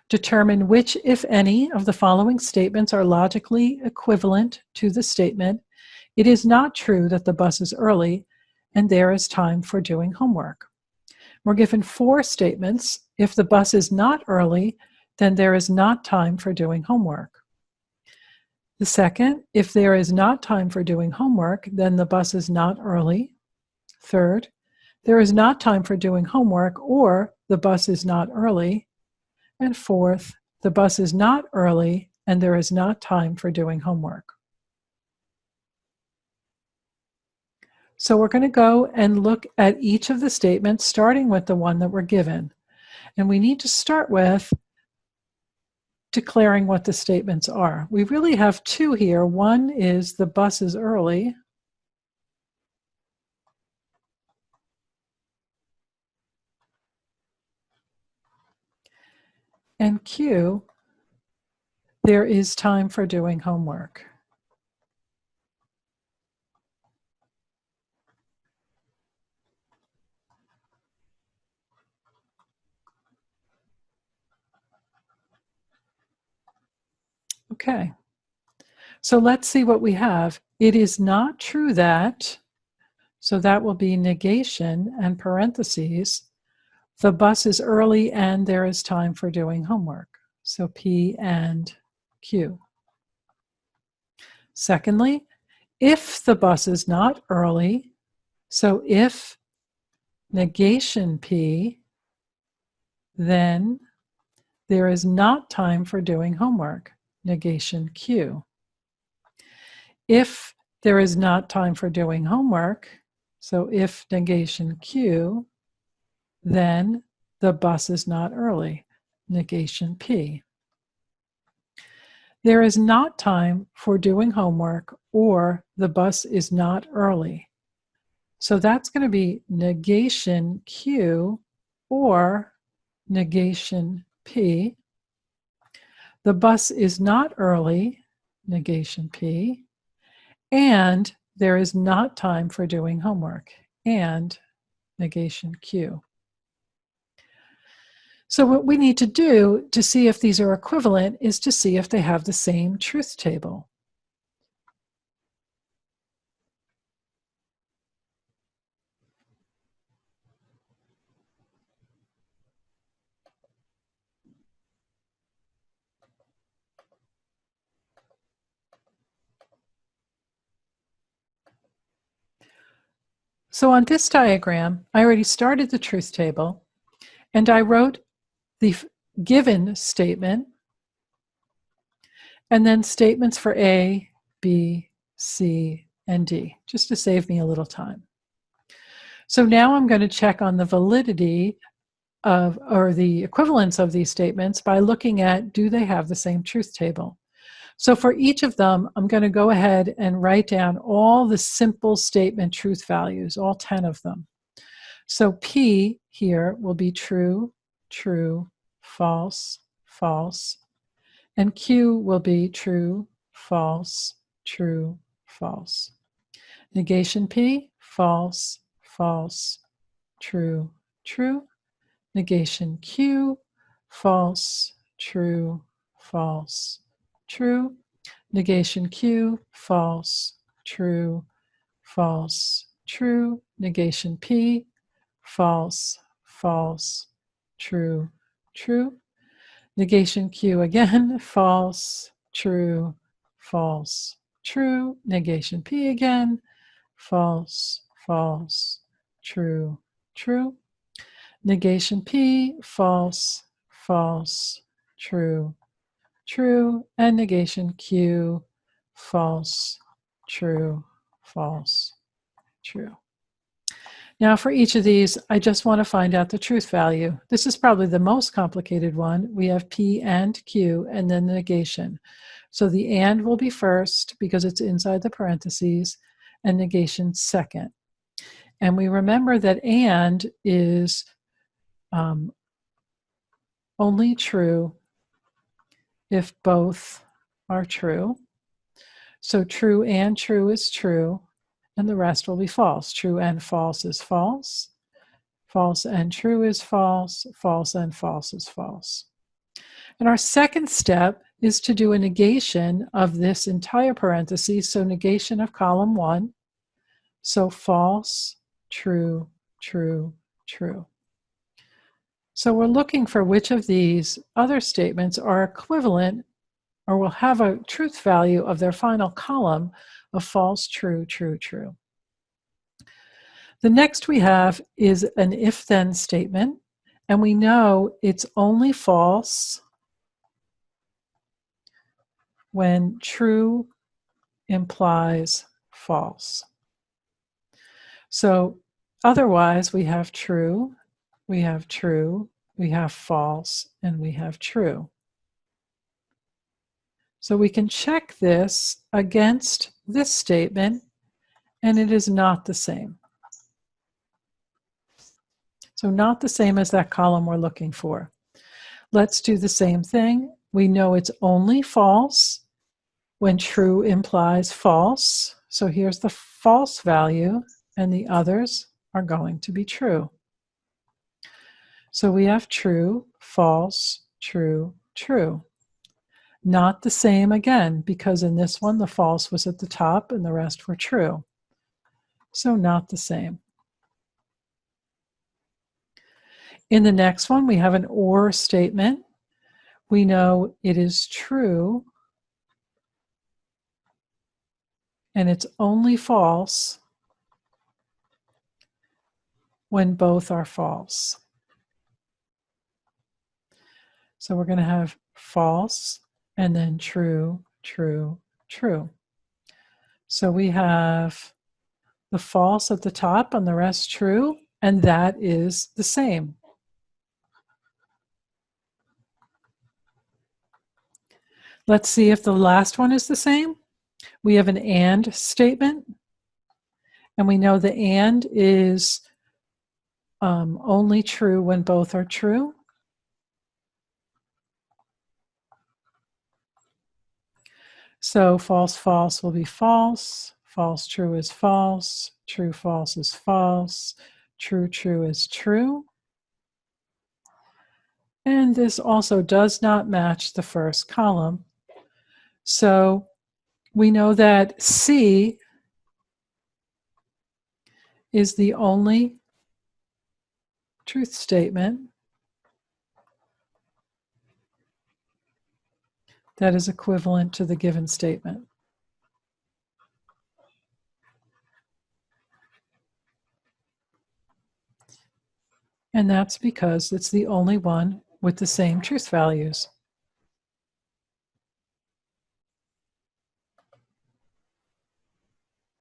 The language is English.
Determine which, if any, of the following statements are logically equivalent to the statement, "It is not true that the bus is early and there is time for doing homework." We're given 4 statements. If the bus is not early, then there is not time for doing homework. The second, if there is not time for doing homework, then the bus is not early. Third, there is not time for doing homework or the bus is not early. And fourth, the bus is not early and there is not time for doing homework. So we're going to go and look at each of the statements, starting with the one that we're given. And we need to start with declaring what the statements are. We really have 2 here. One is the bus is early. And Q, there is time for doing homework. Okay, so let's see what we have. It is not true that, so that will be negation and parentheses, the bus is early and there is time for doing homework. So P and Q. Secondly, if the bus is not early, so if negation P, then there is not time for doing homework, negation Q. If there is not time for doing homework, so if negation Q, then the bus is not early, negation P. There is not time for doing homework or the bus is not early. So that's going to be negation Q or negation P. The bus is not early, negation P, and there is not time for doing homework, and negation Q. So what we need to do to see if these are equivalent is to see if they have the same truth table. So on this diagram, I already started the truth table, and I wrote the given statement, and then statements for A, B, C, and D, just to save me a little time. So now I'm going to check on the validity of, or the equivalence of these statements by looking at, do they have the same truth table? So for each of them, I'm going to go ahead and write down all the simple statement truth values, all 10 of them. So P here will be true, true, false, false, and Q will be true, false, true, false. Negation P, false, false, true, true. Negation Q, false, true, false, true. Negation Q, false, true, false, true. Negation P, false, false, true, true. Negation Q again, false, true, false, true. Negation P again, false, false, true, true. Negation P, false, false, true, true, and negation Q, false, true, false, true. Now for each of these, I just want to find out the truth value. This is probably the most complicated one. We have P and Q and then the negation. So the and will be first because it's inside the parentheses, and negation second. And we remember that and is only true if both are true. So true and true is true, and the rest will be false. True and false is false. False and true is false. False and false is false. And our second step is to do a negation of this entire parenthesis, so negation of column 1. So false, true, true, true. So we're looking for which of these other statements are equivalent or will have a truth value of their final column of false, true, true, true. The next we have is an if-then statement, and we know it's only false when true implies false. So otherwise we have true, we have true, we have false, and we have true. So we can check this against this statement, and it is not the same. So not the same as that column we're looking for. Let's do the same thing. We know it's only false when true implies false. So here's the false value, and the others are going to be true. So we have true, false, true, true. Not the same again, because in this one, the false was at the top and the rest were true. So not the same. In the next one, we have an or statement. We know it is true, and it's only false when both are false. So we're going to have false and then true, true, true. So we have the false at the top and the rest true, and that is the same. Let's see if the last one is the same. We have an and statement, and we know the and is only true when both are true. So false, false will be false. False, true is false. True, false is false. True, true is true. And this also does not match the first column. So we know that C is the only truth statement that is equivalent to the given statement. And that's because it's the only one with the same truth values.